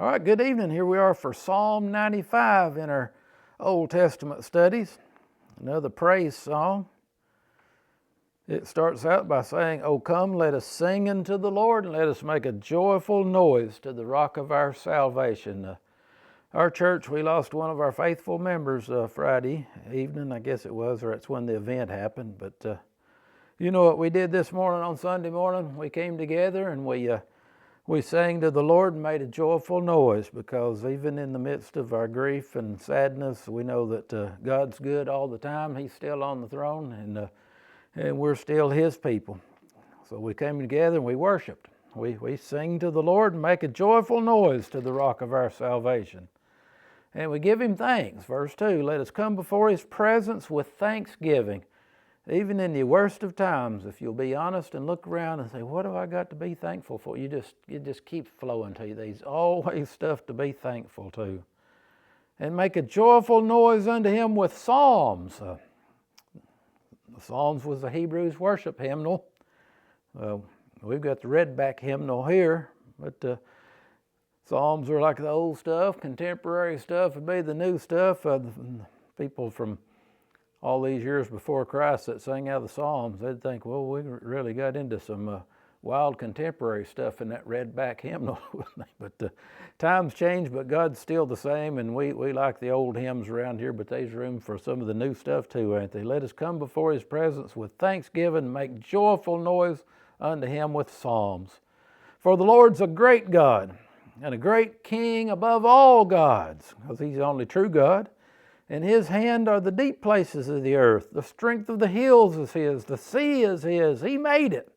All right, good evening. Here we are for Psalm 95 in our Old Testament studies. Another praise song. It starts out by saying, "O come, let us sing unto the Lord, and let us make a joyful noise to the rock of our salvation." Our church, we lost one of our faithful members Friday evening, I guess it was, or it's when the event happened. But you know what we did this morning on Sunday morning? We came together and we sang to the Lord and made a joyful noise, because even in the midst of our grief and sadness, we know that God's good all the time. He's still on the throne, and we're still His people. So we came together and we worshiped. We sing to the Lord and make a joyful noise to the rock of our salvation. And we give Him thanks. Verse 2, let us come before His presence with thanksgiving. Even in the worst of times, if you'll be honest and look around and say, what have I got to be thankful for? It just keeps flowing to you. There's always stuff to be thankful to. And make a joyful noise unto Him with psalms. The Psalms was the Hebrews' worship hymnal. We've got the redback hymnal here, but Psalms are like the old stuff. Contemporary stuff would be the new stuff. The people from all these years before Christ that sang out of the Psalms, they'd think, well, we really got into some wild contemporary stuff in that redback hymnal. But times change, but God's still the same, and we like the old hymns around here, but there's room for some of the new stuff too, ain't there? Let us come before His presence with thanksgiving and make joyful noise unto Him with psalms. For the Lord's a great God and a great King above all gods, because He's the only true God. In His hand are the deep places of the earth. The strength of the hills is His. The sea is His. He made it.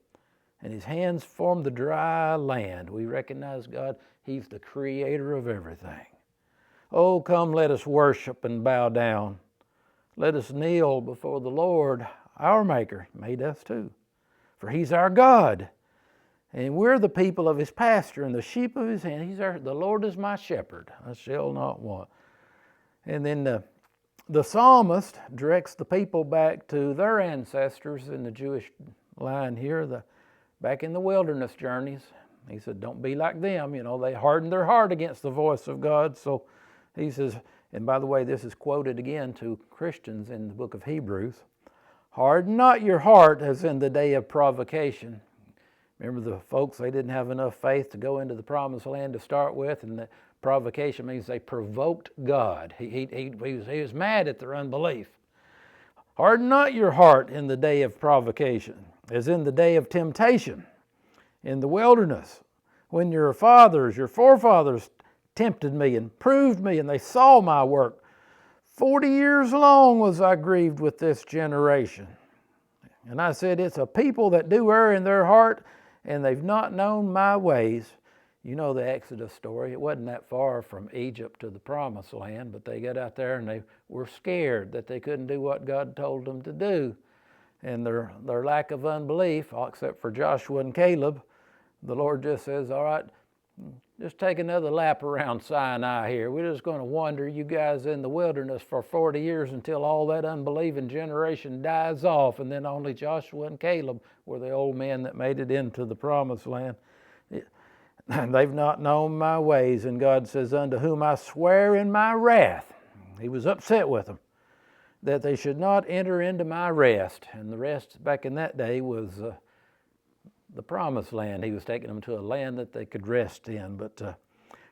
And His hands formed the dry land. We recognize God. He's the creator of everything. Oh, come, let us worship and bow down. Let us kneel before the Lord, our Maker. He made us too. For He's our God. And we're the people of His pasture and the sheep of His hand. The Lord is my shepherd. I shall not want. And then the psalmist directs the people back to their ancestors in the Jewish line here, back in the wilderness journeys. He said, don't be like them. They hardened their heart against the voice of God. So he says, and by the way, this is quoted again to Christians in the book of Hebrews, harden not your heart as in the day of provocation. Remember the folks, they didn't have enough faith to go into the promised land to start with, and the provocation means they provoked God. He was mad at their unbelief. Harden not your heart in the day of provocation, as in the day of temptation in the wilderness, when your forefathers tempted me and proved me, and they saw my work. 40 years long was I grieved with this generation. And I said, it's a people that do err in their heart, and they've not known my ways. You know the Exodus story. It wasn't that far from Egypt to the promised land, but they got out there and they were scared that they couldn't do what God told them to do. And their lack of unbelief, except for Joshua and Caleb, the Lord just says, all right, just take another lap around Sinai here. We're just going to wander you guys in the wilderness for 40 years until all that unbelieving generation dies off, and then only Joshua and Caleb were the old men that made it into the promised land. They've not known my ways, and God says, unto whom I swear in my wrath. He was upset with them, that they should not enter into my rest. And the rest back in that day was the promised land. He was taking them to a land that they could rest in. But of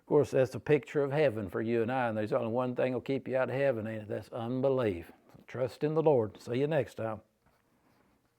course, that's a picture of heaven for you and I, and there's only one thing will keep you out of heaven, and that's unbelief. Trust in the Lord. See you next time.